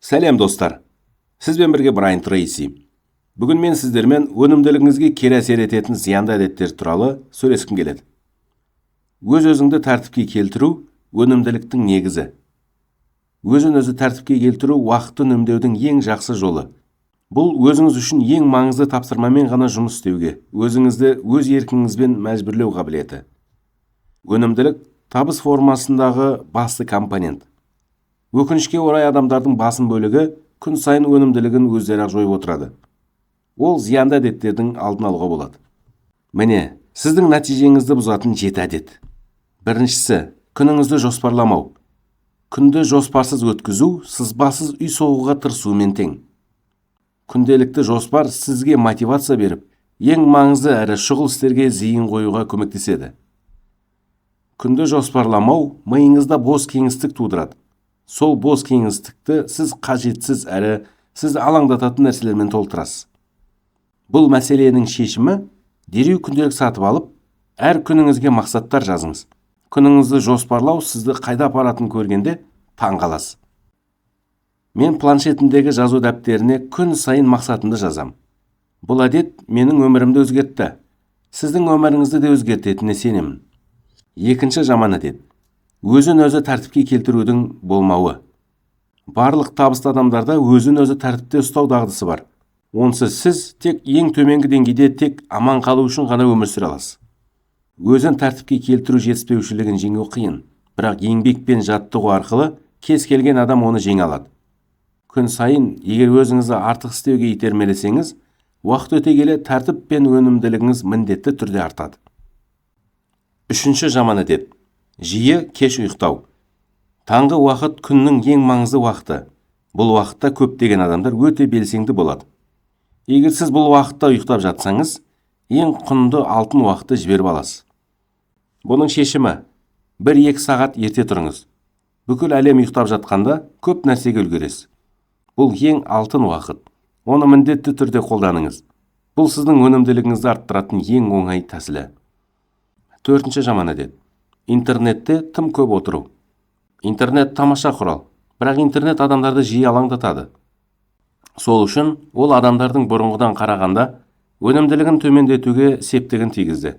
Сәлем достар. Сізбен бірге Брайан Трейси. Бүгін мен сіздермен өнімділігіңізге кері әсер ететін зиянды әдеттер туралы сөйлескім келеді. Өз-өзіңді тәртіпке келтіру өнімділіктің негізі. Өзін-өзі тәртіпке келтіру уақытты үнемдеудің ең жақсы жолы. Бұл өзіңіз үшін ең маңызды тапсырмамен ғана жұмыс істеуге, өзіңізді өз еркіңізбен мәжбүрлеу қабілеті. Өнімділік табыс формасындағы басты компонент. Өкінішке орай адамдардың басым бөлігі күн сайын өнімділігін өздері жойып отырады. Ол зиянды әдеттердің алдын алуға болады. Міне, сіздің нәтижеңізді бұзатын 7 әдет. Біріншісі, күніңізді жоспарламау. Күнді жоспарсыз өткізу, сызбасыз үй соғуға тырысумен тең. Күнделікті жоспар сізге мотивация беріп, ең маңызды әрі шұғыл істерге зейін қоюға көмектеседі. Күнді жоспарламау миыңызда бос кеңістік тудырады. Сол бос кеңістікті сіз қажетсіз әрі сізді алаңдататын нәрселермен толтырасыз. Бұл мәселенің шешімі дереу күнделік сатып алып, әр күніңізге мақсаттар жазыңыз. Күніңізді жоспарлау сізді қайда апаратынын көргенде таң қаласыз. Мен планшетімдегі жазу дәптеріне күн сайын мақсатымды жазам. Бұл әдет менің өмірімді өзгертті. Сіздің өміріңізді де өзгертетініне сенемін. Екінші жаман әдет. Өзін-өзі тәртіпке келтірудің болмауы. Барлық табысты адамдарда өзін-өзі тәртіпте ұстау дағдысы бар. Онсыз сіз тек ең төменгі деңгейде тек аман қалу үшін ғана өмір сүре аласыз. Өзін тәртіпке келтіру жетіспеушілігін жеңу қиын, бірақ еңбек пен жаттығу арқылы кез келген адам оны жеңе алады. Күн сайын егер өзіңізді артық істеуге итермелесеңіз, уақыт өте келе тәртіп пен өнімділігіңіз міндетті түрде артады. Үшінші жаман әдет. Жиі кеш ұйықтау. Таңғы уақыт күннің ең маңызды уақыты. Бұл уақытта көптеген адамдар өте белсенді болады. Егер сіз бұл уақытта ұйықтап жатсаңыз, ең құнды алтын уақытты жіберіп аласыз. Бұның шешімі: 1-2 сағат ерте тұрыңыз. Бүкіл әлем ұйықтап жатқанда көп нәрсеге үлгересіз. Бұл ең алтын уақыт. Оны міндетті түрде қолданыңыз. Бұл сіздің өнімділігіңізді арттыратын ең оңай тәсілі. Төртінші жаман әдет. Интернетте тым көп отыру. Интернет тамаша құрал, бірақ интернет адамдарды жиі алаңдатады. Сол үшін ол адамдардың бұрынғыдан қарағанда өнімділігін төмендетуге септігін тигізді.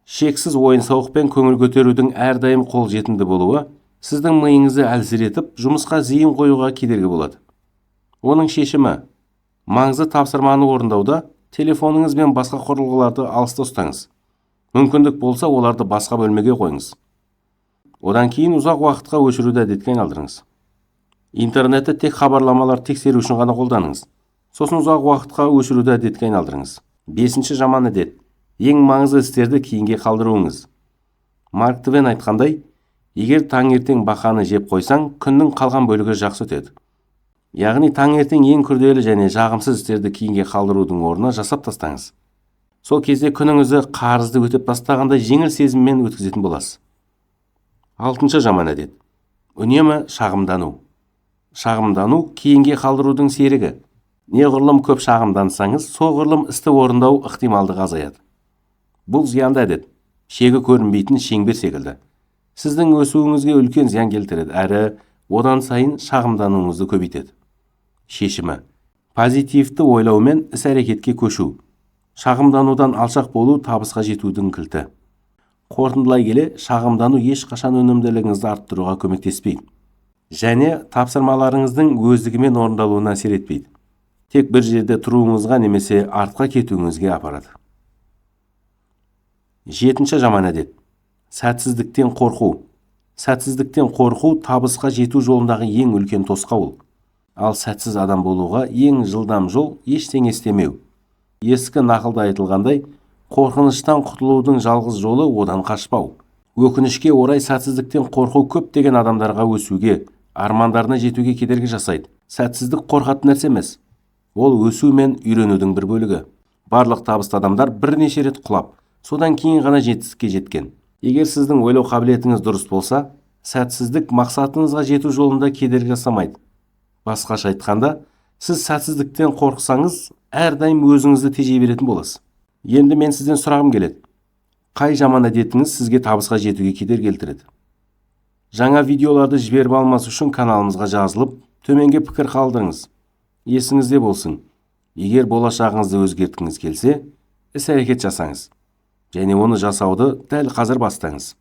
Шексіз ойын-сауық пен көңіл көтерудің әрдайым қолжетімді болуы сіздің миыңызды әлсіретіп, жұмысқа зейін қоюға кедергі болады. Оның шешімі: маңызды тапсырманы орындауда телефоныңыз бен басқа құрылғыларды алыста ұстаңыз. Мүмкіндік болса, оларды басқа бөлмеге қойыңыз. Одан кейін ұзақ уақытқа өшіруді әдетке айналдырыңыз. Интернетті тек хабарламалар тексеру үшін ғана қолданыңыз. Сосын ұзақ уақытқа өшіруді әдетке айналдырыңыз. Бесінші жаман әдет. Ең маңызды істерді кейінге қалдыруыңыз. Марк Твен айтқандай, егер таңертең бақаны жеп қойсаң, күннің қалған бөлігі жақсы өтеді. Яғни таңертең ең күрделі және жағымсыз істерді кейінге қалдырудың орнына жасап тастаңыз. Сол кезде күніңізді қарызды өтеп тастағандай жеңіл сезіммен өткізетін боласыз. Алтыншы жаман әдет. Үнемі шағымдану. Шағымдану кейінге қалдырудың серігі. Неғұрлым көп шағымдансаңыз, соғұрлым істі орындау ықтималдығы азаяды. Бұл зиянды әдет. Шегі көрінбейтін шеңбер секілді. Сіздің өсуіңізге үлкен зиян келтіреді, әрі одан сайын шағымдануыңызды көбейтеді. Шешімі: позитивті ойлау мен іс-әрекетке көшу. Шағымданудан алшақ болу табысқа жетудің кілті. Қорытындылай келе, шағымдану ешқашан өнімділігіңізді арттыруға көмектеспейді. Және тапсырмаларыңыздың өздігімен орындалуына әсер етпейді. Тек бір жерде тұруыңызға немесе артқа кетуіңізге апарады. Жетінші жаман әдет. Сәтсіздіктен қорқу. Сәтсіздіктен қорқу табысқа жету жолындағы ең үлкен тосқауыл. Ал сәтсіз адам болуға ең жылдам жол ештеңе істемеу. Ескі нақылда айтылғандай, қорқыныштан құтылудың жалғыз жолы одан қашпау. Өкінішке орай сәтсіздіктен қорқу көптеген адамдарға өсуге, армандарына жетуге кедергі жасайды. Сәтсіздік қорқатын нәрсе емес. Ол өсу мен үйренудің бір бөлігі. Барлық табысты адамдар бірнеше рет құлап, содан кейін ғана жетістікке жеткен. Егер сіздің ойлау қабілетіңіз дұрыс болса, сәтсіздік мақсатыңызға жету жолында кедергі жасамайды. Басқаша айтқанда, сіз сәтсіздіктен қорқсаңыз, әрдайым өзіңізді тежей беретін боласыз. Енді мен сізден сұрағым келеді. Қай жаман әдетіңіз сізге табысқа жетуге кедергі келтіреді? Жаңа видеоларды жіберіп алмас үшін каналымызға жазылып, төменге пікір қалдырыңыз. Есіңізде болсын, егер болашағыңызды өзгерткіңіз келсе, іс-әрекет жасаңыз және оны жасауды дәл қазір бастаңыз.